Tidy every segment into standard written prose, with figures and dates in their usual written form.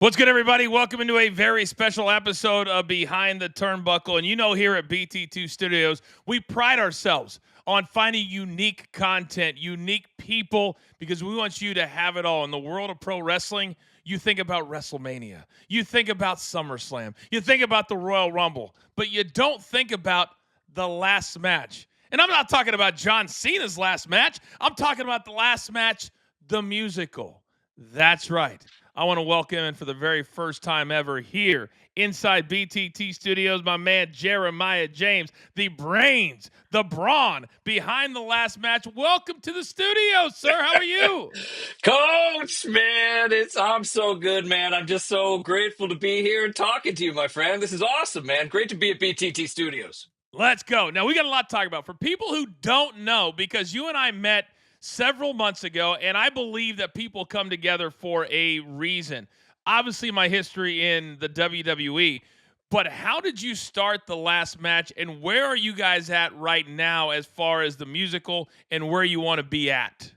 What's good, everybody? Welcome into a very special episode of Behind the Turnbuckle. And you know, here at BT2 Studios, we pride ourselves on finding unique content, unique people, because we want you to have it all. In the world of pro wrestling, you think about Wrestlemania, you think about SummerSlam, you think about the Royal Rumble, but you don't think about the last match. And I'm not talking about John Cena's last match, I'm talking about the last match, the musical. That's right. I want to welcome in for the very first time ever here inside BTT Studios, my man Jeremiah James, the brains, the brawn behind the last match. Welcome to the studio, sir. How are you? Coach, man, I'm so good, man. I'm just so grateful to be here and talking to you, my friend. This is awesome, man. Great to be at BTT Studios. Let's go. Now, we got a lot to talk about. For people who don't know, because you and I met several months ago, and I believe that people come together for a reason. Obviously, my history in the WWE, but how did you start the last match, and where are you guys at right now as far as the musical and where you want to be at?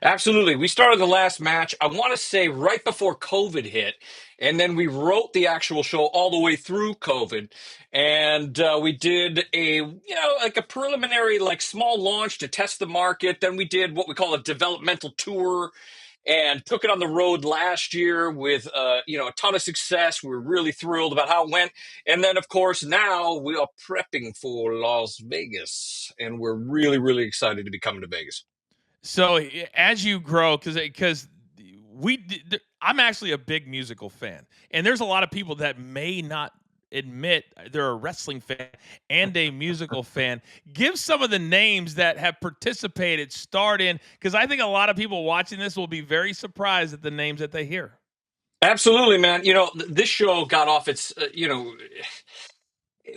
Absolutely. We started the last match, I want to say right before COVID hit. And then we wrote the actual show all the way through COVID. And we did like a preliminary, like small launch to test the market. Then we did what we call a developmental tour and took it on the road last year with, a ton of success. We were really thrilled about how it went. And then, of course, now we are prepping for Las Vegas. And we're really, really excited to be coming to Vegas. So as you grow, because I'm actually a big musical fan, and there's a lot of people that may not admit they're a wrestling fan and a musical fan. Give some of the names that have participated, starred in, because I think a lot of people watching this will be very surprised at the names that they hear. Absolutely, man. This show got off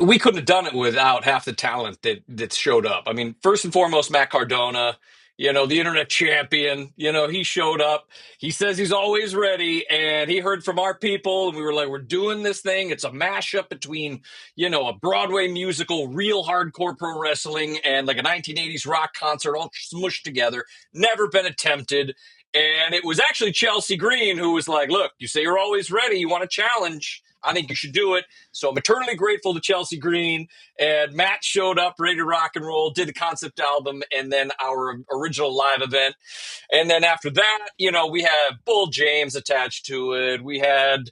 we couldn't have done it without half the talent that showed up. I mean, first and foremost, Matt Cardona, the internet champion, he showed up. He says he's always ready, and he heard from our people, and we were like, we're doing this thing. It's a mashup between, a Broadway musical, real hardcore pro wrestling, and like a 1980s rock concert all smushed together. Never been attempted. And it was actually Chelsea Green who was like, look, you say you're always ready. You want a challenge. I think you should do it. So I'm eternally grateful to Chelsea Green. And Matt showed up ready to rock and roll, did the concept album, and then our original live event. And then after that, we have Bull James attached to it. We had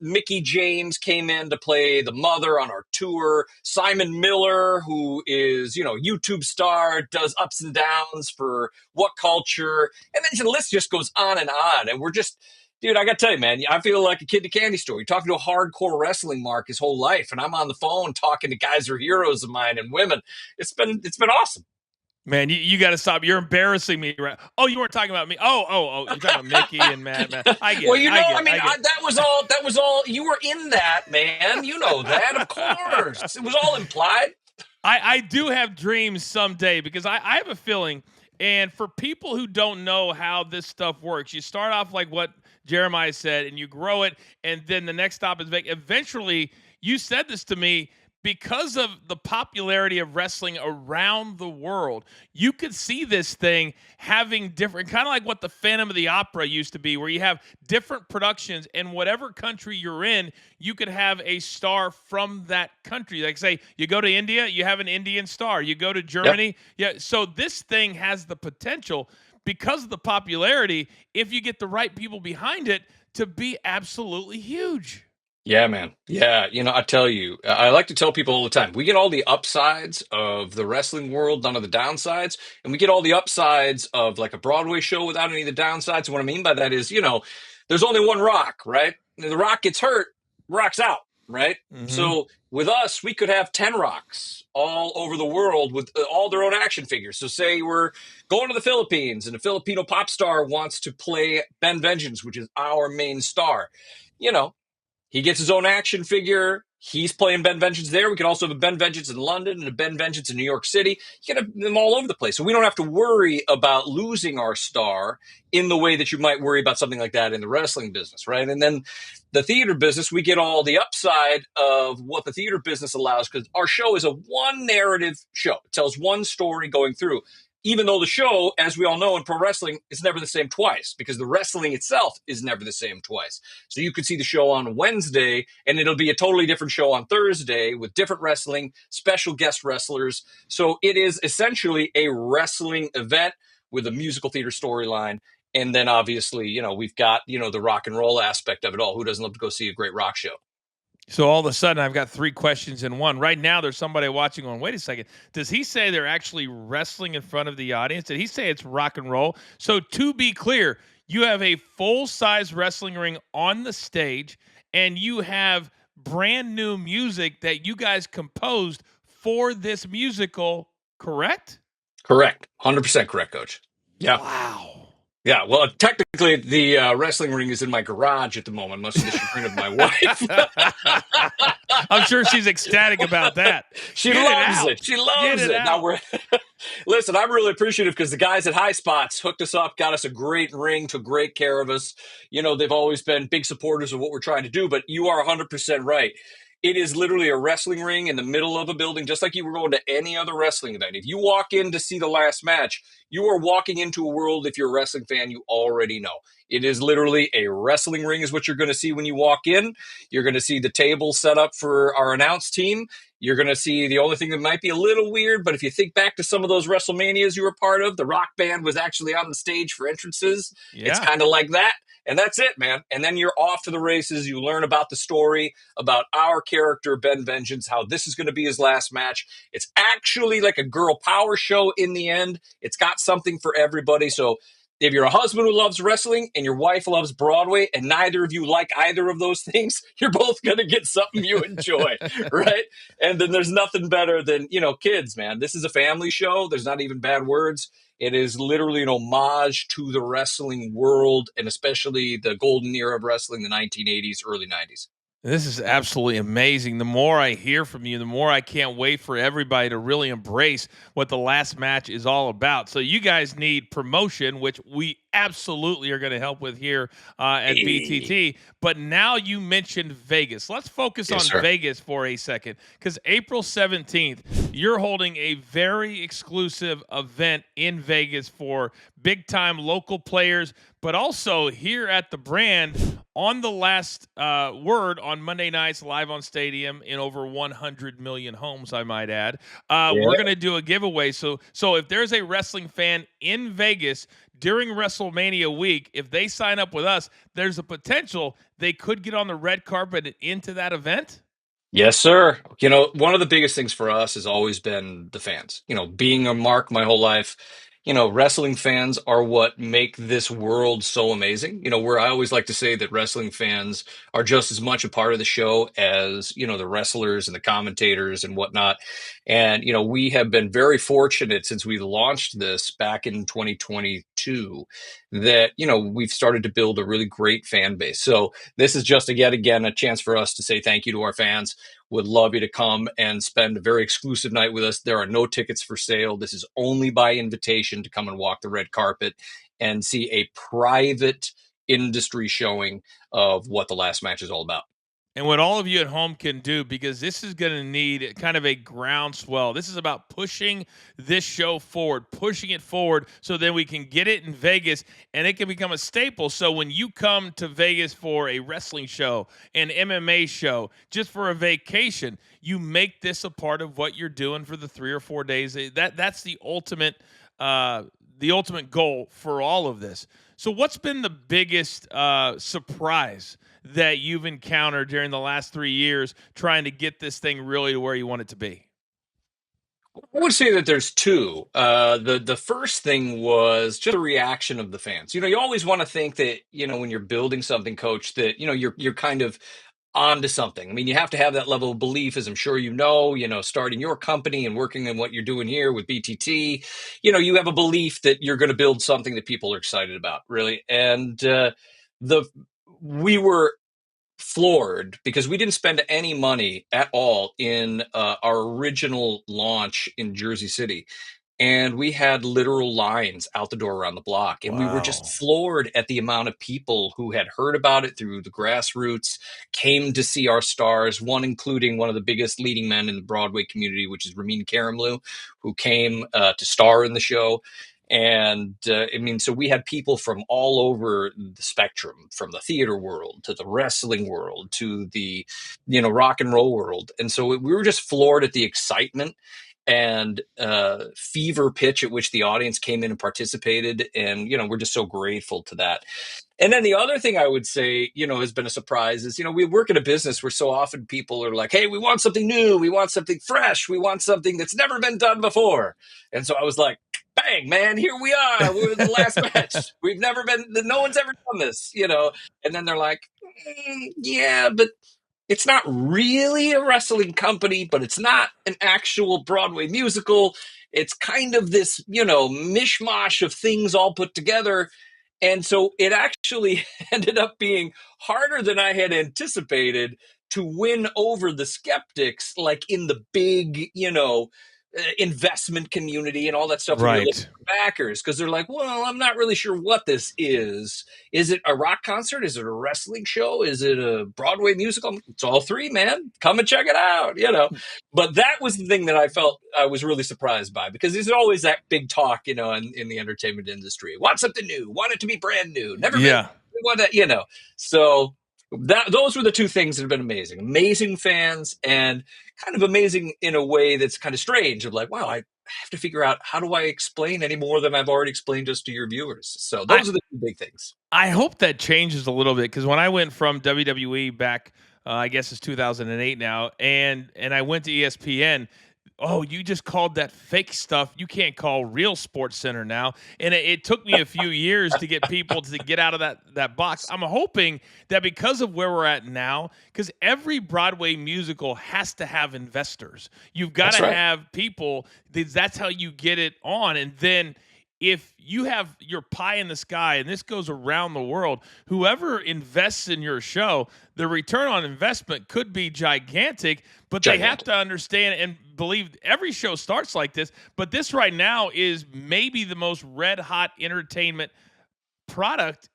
Mickey James came in to play the mother on our tour. Simon Miller, who is, YouTube star, does ups and downs for What Culture. And then the list just goes on. And we're just, dude, I got to tell you, man, I feel like a kid in a candy store. You're talking to a hardcore wrestling mark his whole life. And I'm on the phone talking to guys who are heroes of mine and women. It's been awesome. Man, you got to stop. You're embarrassing me. Right? Oh, you weren't talking about me. Oh. You're talking about Mickey and Matt. I get well, it. That was all. You were in that, man. You know that, of course. It was all implied. I do have dreams someday, because I have a feeling, and for people who don't know how this stuff works, you start off like what Jeremiah said, and you grow it, and then the next stop is Vegas. Eventually, you said this to me, because of the popularity of wrestling around the world, you could see this thing having different, kind of like what the Phantom of the Opera used to be, where you have different productions, and whatever country you're in, you could have a star from that country. Like, say, you go to India, you have an Indian star. You go to Germany, yep. Yeah. So this thing has the potential, because of the popularity, if you get the right people behind it, to be absolutely huge. Yeah, man. Yeah, I tell you, I like to tell people all the time, we get all the upsides of the wrestling world, none of the downsides, and we get all the upsides of like a Broadway show without any of the downsides. And what I mean by that is, there's only one Rock, right? And the Rock gets hurt, Rock's out, right? Mm-hmm. So with us, we could have 10 Rocks all over the world with all their own action figures. So say we're going to the Philippines and a Filipino pop star wants to play Ben Vengeance, which is our main star. He gets his own action figure. He's playing Ben Vengeance there. We can also have a Ben Vengeance in London and a Ben Vengeance in New York City. You can have them all over the place. So we don't have to worry about losing our star in the way that you might worry about something like that in the wrestling business, right? And then the theater business, we get all the upside of what the theater business allows, because our show is a one narrative show. It tells one story going through. even though the show, as we all know in pro wrestling, is never the same twice because the wrestling itself is never the same twice. So you could see the show on Wednesday and it'll be a totally different show on Thursday with different wrestling, special guest wrestlers. So it is essentially a wrestling event with a musical theater storyline. And then obviously, we've got, the rock and roll aspect of it all. Who doesn't love to go see a great rock show? So all of a sudden, I've got 3 questions in one. Right now, there's somebody watching going, wait a second. Does he say they're actually wrestling in front of the audience? Did he say it's rock and roll? So to be clear, you have a full-size wrestling ring on the stage, and you have brand new music that you guys composed for this musical, correct? Correct. 100% correct, Coach. Yeah. Wow. Yeah, well, technically, the wrestling ring is in my garage at the moment, much to the chagrin of my wife. I'm sure she's ecstatic about that. She Get loves out. it. She loves Get it. Now out. we're listen. I'm really appreciative because the guys at High Spots hooked us up, got us a great ring, took great care of us. They've always been big supporters of what we're trying to do. But you are 100% right. It is literally a wrestling ring in the middle of a building, just like you were going to any other wrestling event. If you walk in to see the last match, you are walking into a world, if you're a wrestling fan, you already know. It is literally a wrestling ring is what you're going to see when you walk in. You're going to see the table set up for our announce team. You're going to see the only thing that might be a little weird, but if you think back to some of those WrestleManias you were part of, the rock band was actually on the stage for entrances. Yeah. It's kind of like that. And that's it, man. And then you're off to the races. You learn about the story, about our character, Ben Vengeance, how this is going to be his last match. It's actually like a girl power show in the end. It's got something for everybody. So if you're a husband who loves wrestling and your wife loves Broadway and neither of you like either of those things, you're both going to get something you enjoy, right? And then there's nothing better than, kids, man. This is a family show. There's not even bad words. It is literally an homage to the wrestling world and especially the golden era of wrestling, the 1980s, early 90s. This is absolutely amazing. The more I hear from you, the more I can't wait for everybody to really embrace what the last match is all about. So you guys need promotion, which we absolutely are going to help with here at BTT. But now you mentioned Vegas. Let's focus on Vegas for a second because April 17th, you're holding a very exclusive event in Vegas for big-time local players, but also here at the brand on the last word on Monday nights live on Stadium in over 100 million homes, I might add. We're going to do a giveaway. So if there's a wrestling fan in Vegas during WrestleMania week, if they sign up with us, there's a potential they could get on the red carpet and into that event. Yes, sir. One of the biggest things for us has always been the fans. Being a mark my whole life, wrestling fans are what make this world so amazing. Where I always like to say that wrestling fans are just as much a part of the show as, the wrestlers and the commentators and whatnot. And, we have been very fortunate since we launched this back in 2022 that, we've started to build a really great fan base. So this is just yet again a chance for us to say thank you to our fans. Would love you to come and spend a very exclusive night with us. There are no tickets for sale. This is only by invitation to come and walk the red carpet and see a private industry showing of what the last match is all about. And what all of you at home can do, because this is going to need kind of a groundswell. This is about pushing this show forward, pushing it forward so then we can get it in Vegas and it can become a staple. So when you come to Vegas for a wrestling show, an MMA show, just for a vacation, you make this a part of what you're doing for the 3 or 4 days. That's the ultimate goal for all of this. So what's been the biggest surprise that you've encountered during the last 3 years trying to get this thing really to where you want it to be? I would say that there's two. The first thing was just the reaction of the fans. You always want to think that when you're building something, Coach, that you're kind of onto something. I mean, you have to have that level of belief, as I'm sure starting your company and working in what you're doing here with BTT. You have a belief that you're going to build something that people are excited about, really. And we were floored because we didn't spend any money at all in our original launch in Jersey City. and we had literal lines out the door around the block, and we were just Wow. floored at the amount of people who had heard about it through the grassroots, came to see our stars, one including one of the biggest leading men in the Broadway community, which is Ramin Karimloo, who came to star in the show. And I mean, so we had people from all over the spectrum, from the theater world to the wrestling world to the, rock and roll world. And so we were just floored at the excitement and fever pitch at which the audience came in and participated. And, we're just so grateful to that. And then the other thing I would say, has been a surprise is, we work in a business where so often people are like, hey, we want something new. We want something fresh. We want something that's never been done before. And so I was like, bang, man, here we are. We're the last match. No one's ever done this, And then they're like, yeah, but it's not really a wrestling company, but it's not an actual Broadway musical. It's kind of this, mishmash of things all put together. And so it actually ended up being harder than I had anticipated to win over the skeptics, like in the big, investment community and all that stuff when you're looking Right. for backers, because they're like, well, I'm not really sure what this is. Is it a rock concert? Is it a wrestling show? Is it a Broadway musical? It's all three, man. Come and check it out. But that was the thing that I felt I was really surprised by, because there's always that big talk, in the entertainment industry. Want something new, want it to be brand new, never been, Yeah. we want that. So those were the two things that have been amazing fans, and kind of amazing in a way that's kind of strange, of like, wow, I have to figure out, how do I explain any more than I've already explained just to your viewers? So I those are the two big things. I hope that changes a little bit, because when I went from WWE back, I guess it's 2008 now, and I went to ESPN. Oh, you just called that fake stuff. You can't call real Sports Center now, and it took me a few years to get people to get out of that box. I'm hoping that because of where we're at now, because every Broadway musical has to have investors. You've got That's to right. have people. That's how you get it on, and then if you have your pie in the sky, and this goes around the world, whoever invests in your show, the return on investment could be gigantic, but they have Gigantic. to understand and believe every show starts like this. But this right now is maybe the most red hot entertainment product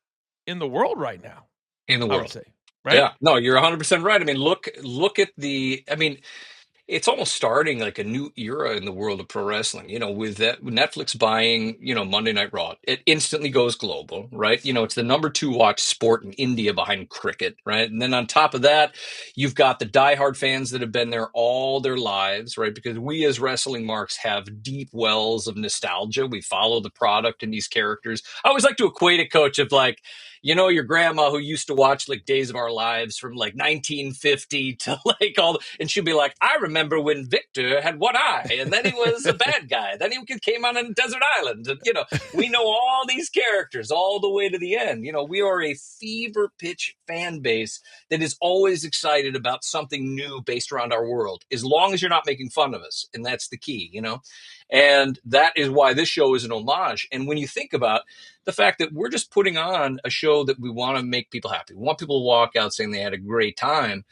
in the world right now, In the I would world. say. Right? Yeah, no, you're 100% right. I mean, look at it's almost starting like a new era in the world of pro wrestling, with that, with Netflix buying, Monday Night Raw. It instantly goes global, right? It's the number 2 watch sport in India behind cricket, right? And then on top of that, you've got the diehard fans that have been there all their lives, right? Because we as wrestling marks have deep wells of nostalgia. We follow the product and these characters. I always like to equate it, Coach, of like, your grandma who used to watch like Days of Our Lives from like 1950 to like and she'd be like, I remember when Victor had one eye and then he was a bad guy. Then he came on a desert island. And, we know all these characters all the way to the end. We are a fever pitch fan base that is always excited about something new based around our world, as long as you're not making fun of us. And that's the key. And that is why this show is an homage. And when you think about the fact that we're just putting on a show that we want to make people happy, we want people to walk out saying they had a great time.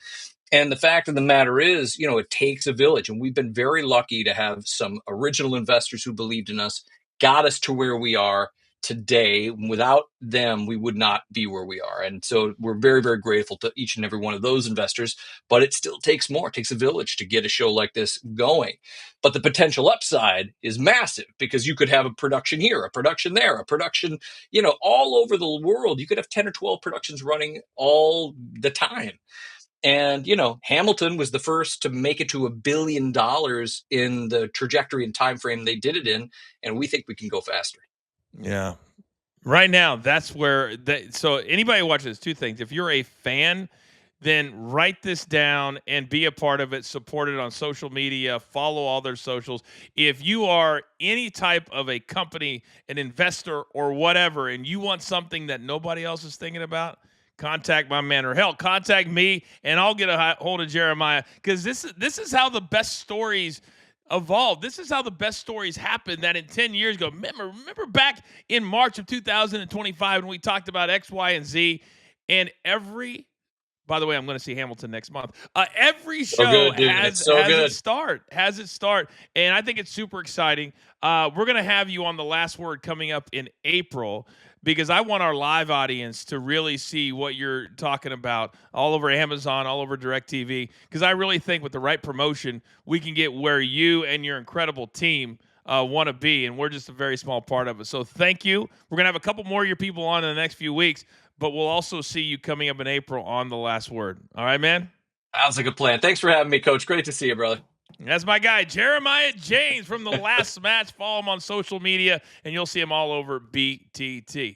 And the fact of the matter is, it takes a village. And we've been very lucky to have some original investors who believed in us, got us to where we are today. Without them, we would not be where we are. And so we're very, very grateful to each and every one of those investors. But it still takes more. It takes a village to get a show like this going. But the potential upside is massive, because you could have a production here, a production there, a production, all over the world. You could have 10 or 12 productions running all the time. And, Hamilton was the first to make it to $1 billion in the trajectory and time frame they did it in. And we think we can go faster. Yeah. Right now, that's where so anybody watching this, two things. If you're a fan, then write this down and be a part of it. Support it on social media. Follow all their socials. If you are any type of a company, an investor, or whatever, and you want something that nobody else is thinking about, contact my man, or hell, contact me, and I'll get a hold of Jeremiah, because this is how the best stories evolve. This is how the best stories happen. That in 10 years ago, remember back in March of 2025 when we talked about X, Y, and Z, and every By the way, I'm going to see Hamilton next month. Every So show good, dude. It's so has good. its start, and I think it's super exciting. We're going to have you on The Last Word coming up in April because I want our live audience to really see what you're talking about all over Amazon, all over DirecTV, because I really think with the right promotion, we can get where you and your incredible team want to be, and we're just a very small part of it. So thank you. We're going to have a couple more of your people on in the next few weeks, but we'll also see you coming up in April on The Last Word. All right, man? Sounds like a plan. Thanks for having me, Coach. Great to see you, brother. That's my guy, Jeremiah James from The Last Match. Follow him on social media, and you'll see him all over BTT.